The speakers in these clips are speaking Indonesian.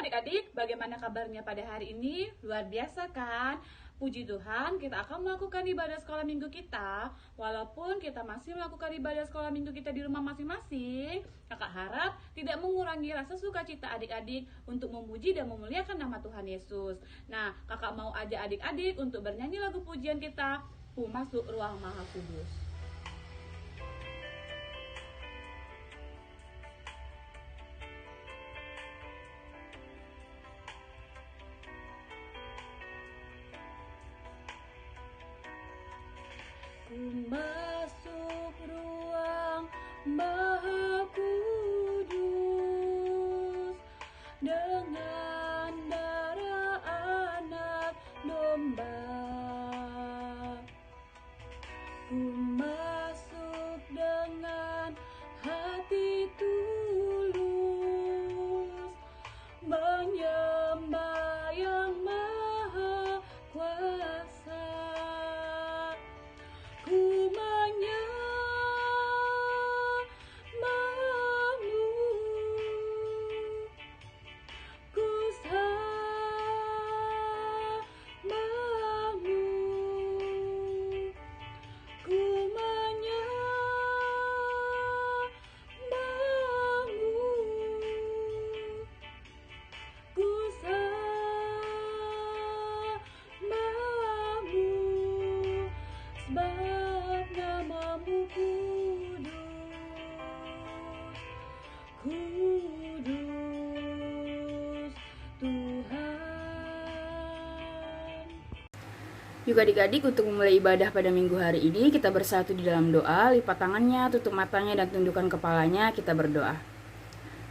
adik-adik, bagaimana kabarnya pada hari ini? Luar biasa kan? Puji Tuhan, kita akan melakukan ibadah sekolah minggu kita. Walaupun kita masih melakukan ibadah sekolah minggu kita di rumah masing-masing, kakak harap tidak mengurangi rasa sukacita adik-adik untuk memuji dan memuliakan nama Tuhan Yesus. Nah, kakak mau ajak adik-adik untuk bernyanyi lagu pujian kita, Ku Masuk Ruang Maha Kudus. Ku masuk ruang Maha Kudus dengan darah anak domba. Ku masuk dengan hati tulus menyembah yang Maha Kuasa. Ku menyembahmu, ku sembahmu, ku menyembahmu, ku sembahmu, sebab namamu kudus, Tuhan. Yuk adik-adik, untuk memulai ibadah pada minggu hari ini, kita bersatu di dalam doa, lipat tangannya, tutup matanya, dan tundukkan kepalanya, kita berdoa.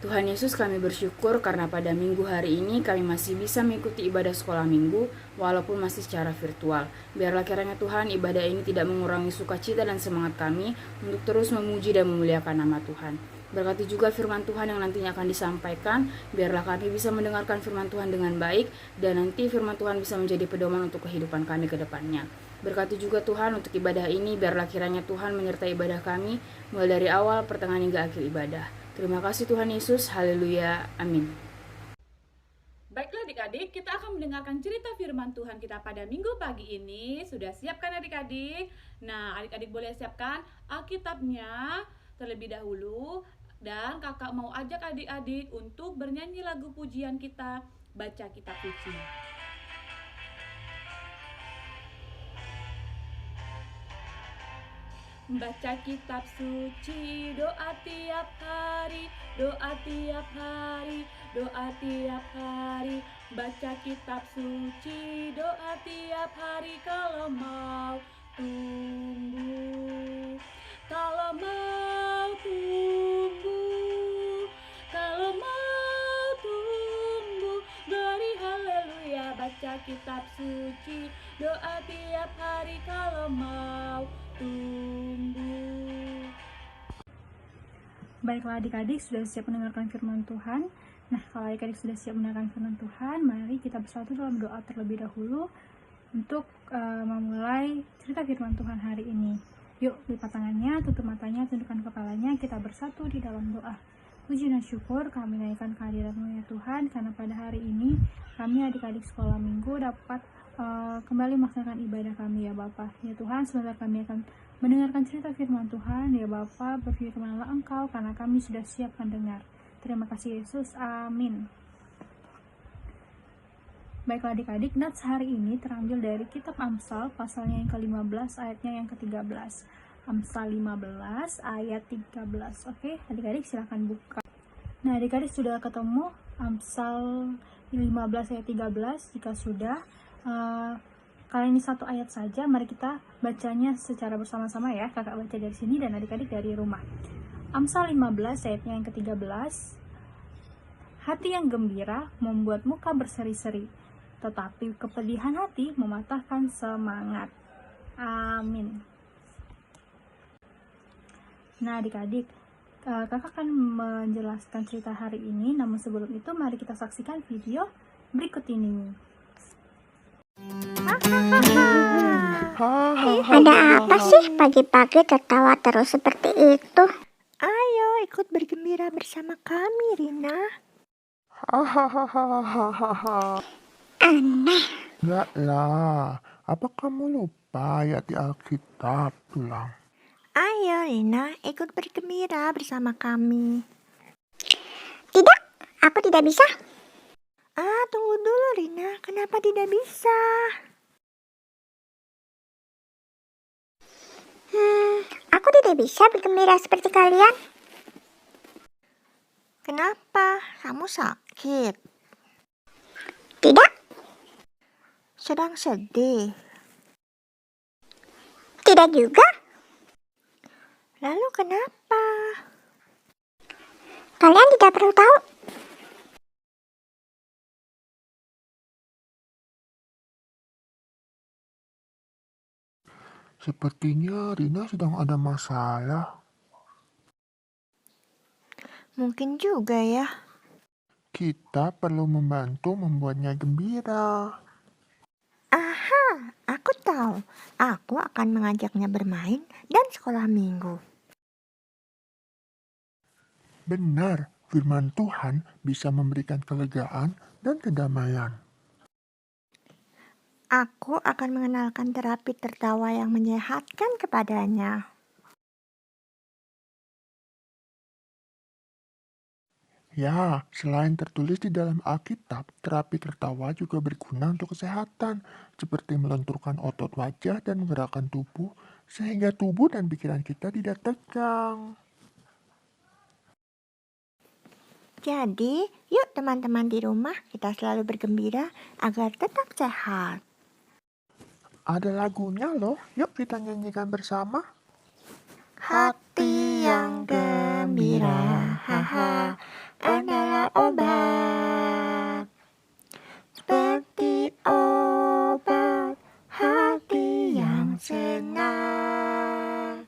Tuhan Yesus, kami bersyukur karena pada minggu hari ini kami masih bisa mengikuti ibadah sekolah minggu walaupun masih secara virtual. Biarlah kiranya Tuhan, ibadah ini tidak mengurangi sukacita dan semangat kami untuk terus memuji dan memuliakan nama Tuhan. Berkati juga firman Tuhan yang nantinya akan disampaikan, biarlah kami bisa mendengarkan firman Tuhan dengan baik, dan nanti firman Tuhan bisa menjadi pedoman untuk kehidupan kami ke depannya. Berkati juga Tuhan untuk ibadah ini, biarlah kiranya Tuhan menyertai ibadah kami, mulai dari awal, pertengahan hingga akhir ibadah. Terima kasih Tuhan Yesus, haleluya, amin. Baiklah adik-adik, kita akan mendengarkan cerita firman Tuhan kita pada minggu pagi ini. Sudah siap kan adik-adik? Nah, adik-adik boleh siapkan Alkitabnya terlebih dahulu. Dan kakak mau ajak adik-adik untuk bernyanyi lagu pujian kita, baca kitab suci. Baca kitab suci, doa tiap hari, doa tiap hari, doa tiap hari. Baca kitab suci, doa tiap hari kalau mau tumbuh. Kalau mau tumbuh, kalau mau tumbuh, glory haleluya. Baca kitab suci, doa tiap hari kalau mau tumbuh. Baiklah adik-adik, sudah siap mendengarkan firman Tuhan. Nah, kalau adik-adik sudah siap mendengarkan firman Tuhan, mari kita bersatu dalam doa terlebih dahulu untuk memulai cerita firman Tuhan hari ini. Yuk, lipat tangannya, tutup matanya, tundukkan kepalanya, kita bersatu di dalam doa. Puji dan syukur kami naikkan kehadirat-Mu ya Tuhan, karena pada hari ini kami adik-adik sekolah minggu dapat kembali melaksanakan ibadah kami ya Bapa. Ya Tuhan, sebentar kami akan mendengarkan cerita firman Tuhan ya Bapa, berfirmanlah Engkau karena kami sudah siap mendengar. Terima kasih Yesus, amin. Baiklah adik-adik, nats hari ini terambil dari kitab Amsal pasalnya yang ke-15 ayatnya yang ke-13. Amsal 15 ayat 13. Oke, adik-adik silakan buka. Nah, adik-adik sudah ketemu Amsal 15 ayat 13. Jika sudah, kali ini satu ayat saja, mari kita bacanya secara bersama-sama ya. Kakak baca dari sini dan adik-adik dari rumah. Amsal 15 ayatnya yang ke-13. Hati yang gembira membuat muka berseri-seri, tetapi kepedihan hati mematahkan semangat. Amin. Nah adik-adik, kakak akan menjelaskan cerita hari ini, namun sebelum itu mari kita saksikan video berikut ini. Ada apa sih pagi-pagi tertawa terus seperti itu? Ayo ikut bergembira bersama kami, Rina. Hahaha. Aneh. Enggak lah. Apa kamu lupa ayat di Alkitab tulang? Ayo Rina, ikut bergembira bersama kami. Tidak, aku tidak bisa. Tunggu dulu Rina, kenapa tidak bisa? Aku tidak bisa bergembira seperti kalian. Kenapa? Kamu sakit? Tidak, Sedang sedih? tidak juga. Lalu kenapa? Kalian tidak perlu tahu. Sepertinya Rina sedang ada masalah. Mungkin juga ya. Kita perlu membantu membuatnya gembira. Aha, aku tahu. Aku akan mengajaknya bermain dan sekolah minggu. Benar, firman Tuhan bisa memberikan kelegaan dan kedamaian. Aku akan mengenalkan terapi tertawa yang menyehatkan kepadanya. Ya, selain tertulis di dalam Alkitab, terapi tertawa juga berguna untuk kesehatan, seperti melenturkan otot wajah dan menggerakkan tubuh, sehingga tubuh dan pikiran kita tidak tegang. Jadi, yuk teman-teman di rumah kita selalu bergembira agar tetap sehat. Ada lagunya loh, yuk kita nyanyikan bersama. Hati yang gembira, haha, adalah obat. Seperti obat hati yang senang.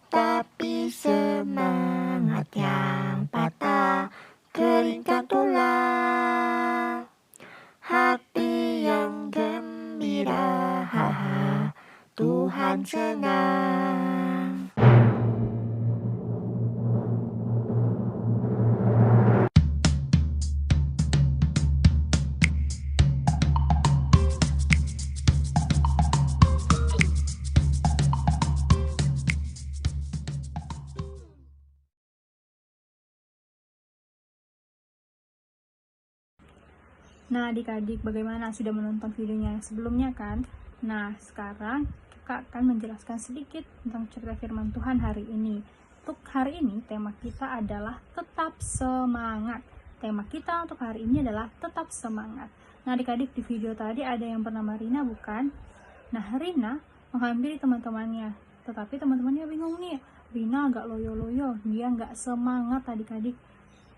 Tapi semangat yang patah keringkan tulang. Hati yang gembira, haha, Tuhan senang. Nah, adik-adik, bagaimana sudah menonton videonya yang sebelumnya kan? Nah, sekarang kakak akan menjelaskan sedikit tentang cerita firman Tuhan hari ini. Untuk hari ini, tema kita adalah tetap semangat. Tema kita untuk hari ini adalah tetap semangat. Nah, adik-adik, di video tadi ada yang bernama Rina, bukan? Nah, Rina menghampiri teman-temannya. Tetapi teman-temannya bingung nih, Rina agak loyo-loyo, dia nggak semangat adik-adik.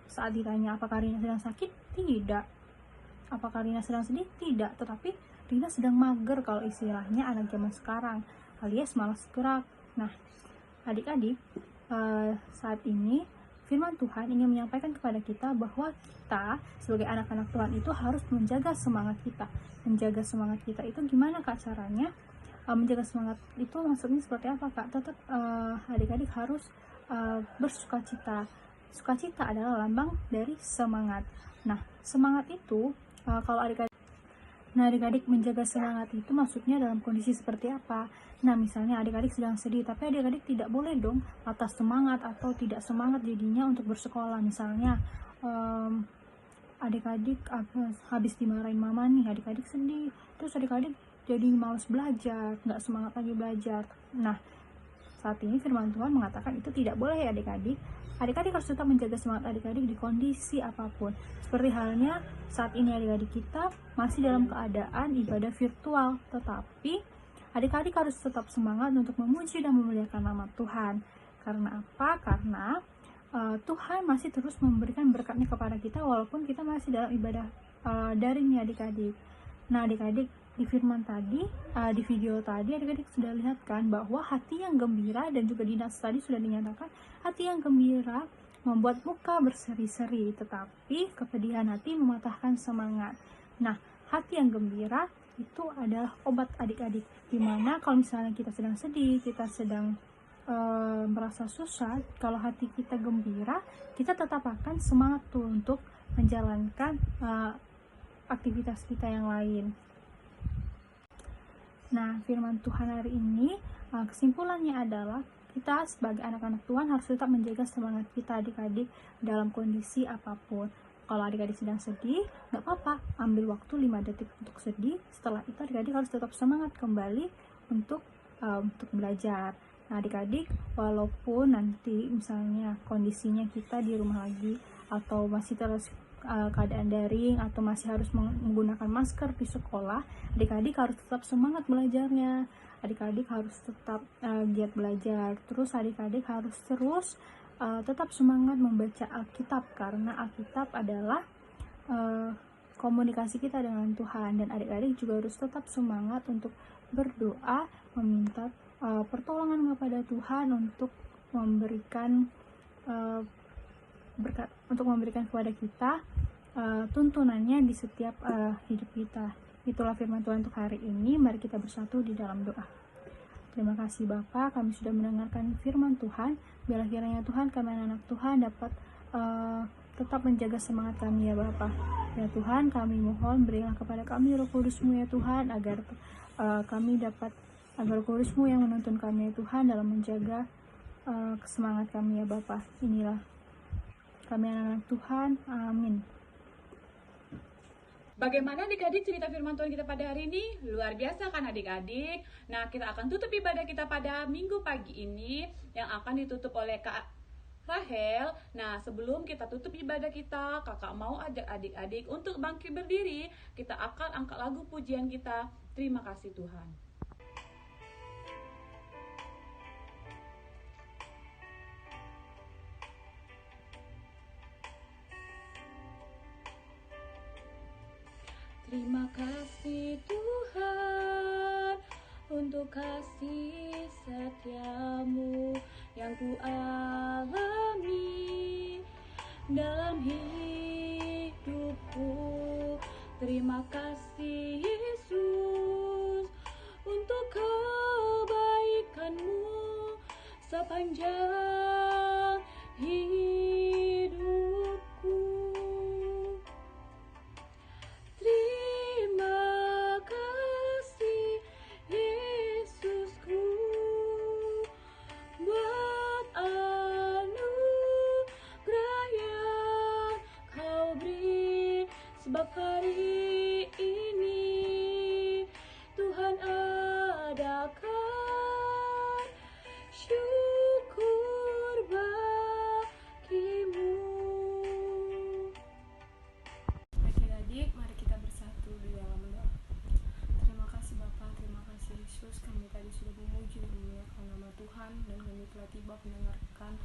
Saat ditanya apakah Rina sedang sakit, tidak. Apakah Rina sedang sedih? Tidak, tetapi Rina sedang mager kalau istilahnya anak zaman sekarang, alias malas gerak. Nah, adik-adik, saat ini firman Tuhan ingin menyampaikan kepada kita bahwa kita sebagai anak-anak Tuhan itu harus menjaga semangat kita. Menjaga semangat kita itu gimana Kak caranya? Menjaga semangat itu maksudnya seperti apa Kak? Tetap adik-adik harus bersukacita. Sukacita adalah lambang dari semangat. Nah, semangat itu kalau adik-adik menjaga semangat itu maksudnya dalam kondisi seperti apa? Nah, misalnya adik-adik sedang sedih, tapi adik-adik tidak boleh dong patah semangat atau tidak semangat jadinya untuk bersekolah. Misalnya adik-adik habis dimarahin mama nih, adik-adik sedih, terus adik-adik jadi malas belajar, nggak semangat lagi belajar. Nah, saat ini firman Tuhan mengatakan itu tidak boleh ya adik-adik. Adik-adik harus tetap menjaga semangat adik-adik di kondisi apapun. Seperti halnya saat ini adik-adik kita masih dalam keadaan ibadah virtual, tetapi adik-adik harus tetap semangat untuk memuji dan memuliakan nama Tuhan. Karena apa? Karena Tuhan masih terus memberikan berkatnya kepada kita walaupun kita masih dalam ibadah daring ya adik-adik. Nah, adik-adik, di firman tadi, di video tadi adik-adik sudah lihat kan bahwa hati yang gembira, dan juga di nas tadi sudah dinyatakan hati yang gembira membuat muka berseri-seri, tetapi kepedihan hati mematahkan semangat. Nah, hati yang gembira itu adalah obat adik-adik, dimana kalau misalnya kita sedang sedih, kita sedang merasa susah, kalau hati kita gembira, kita tetap akan semangat tuh untuk menjalankan aktivitas kita yang lain. Nah, firman Tuhan hari ini kesimpulannya adalah kita sebagai anak-anak Tuhan harus tetap menjaga semangat kita adik-adik dalam kondisi apapun. Kalau adik-adik sedang sedih, nggak apa-apa, ambil waktu 5 detik untuk sedih. Setelah itu adik-adik harus tetap semangat kembali untuk belajar. Nah, adik-adik, walaupun nanti misalnya kondisinya kita di rumah lagi atau masih terus keadaan daring atau masih harus menggunakan masker di sekolah, adik-adik harus tetap semangat belajarnya. Adik-adik harus tetap giat belajar. Terus adik-adik harus terus tetap semangat membaca Alkitab, karena Alkitab adalah komunikasi kita dengan Tuhan. Dan adik-adik juga harus tetap semangat untuk berdoa, meminta pertolongan kepada Tuhan untuk memberikan berkat, untuk memberikan kepada kita tuntunannya di setiap hidup kita. Itulah firman Tuhan untuk hari ini. Mari kita bersatu di dalam doa. Terima kasih Bapa, kami sudah mendengarkan firman Tuhan. Biarlah kiranya Tuhan, kami anak-anak Tuhan dapat tetap menjaga semangat kami ya Bapa. Ya Tuhan, kami mohon berilah kepada kami Roh Kudus-Mu ya Tuhan, agar kami dapat, agar Roh Kudus-Mu yang menuntun kami ya Tuhan dalam menjaga semangat kami ya Bapa. Inilah kami anak-anak Tuhan. Amin. Bagaimana adik-adik cerita firman Tuhan kita pada hari ini? Luar biasa kan adik-adik? Nah, kita akan tutup ibadah kita pada minggu pagi ini yang akan ditutup oleh Kak Rahel. Nah, sebelum kita tutup ibadah kita, kakak mau ajak adik-adik untuk bangkit berdiri. Kita akan angkat lagu pujian kita. Terima kasih Tuhan. Terima kasih Tuhan untuk kasih setiamu yang ku alami dalam hidupku. Terima kasih Yesus untuk kebaikanmu sepanjang hidupku. Terima kasih Yesusku buat anugerah yang kau beri, sebab hari ini Tuhan adakan syukur bagimu. Adik-adik, mari kita bersatu di dalam doa. Terima kasih Bapa, terima kasih Yesus. Kami tadi sudah memuji dan memuliakan nama Tuhan, dan kami telah tiba mendengarkan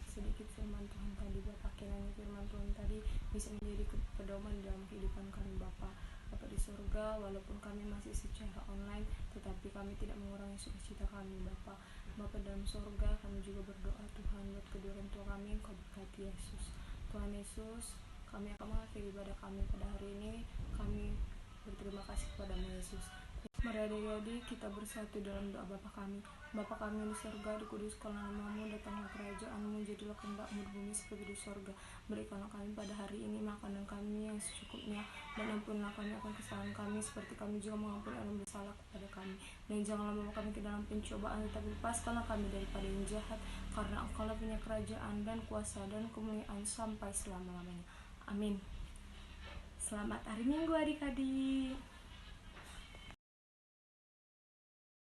sedikit firman Tuhan tadi Bapa. Kiranya firman Tuhan tadi bisa menjadi pedoman dalam kehidupan kami Bapa. Bapa di surga, walaupun kami masih secara online, tetapi kami tidak mengurangi sukacita kami Bapa. Bapa dalam surga, kami juga berdoa Tuhan buat kedua orang tua kami, Engkau berkati Yesus. Tuhan Yesus, kami akan mengakhiri ibadah kami pada hari ini. Kami berterima kasih kepada-Mu Yesus. Mari adik-adik kita bersatu dalam doa Bapa kami. Bapa kami yang di surga, dikuduskanlah nama-Mu, datanglah kerajaan-Mu, jadilah kehendak-Mu di bumi seperti di surga. Berikanlah kami pada hari ini makanan kami yang secukupnya, dan ampunilah kami akan kesalahan kami seperti kami juga mengampuni orang bersalah kepada kami. Dan janganlah membawa kami ke dalam pencobaan, tetapi lepaskanlah kami daripada yang jahat, karena Engkau-lah punya kerajaan dan kuasa dan kemuliaan sampai selama-lamanya. Amin. Selamat hari Minggu adik-adik.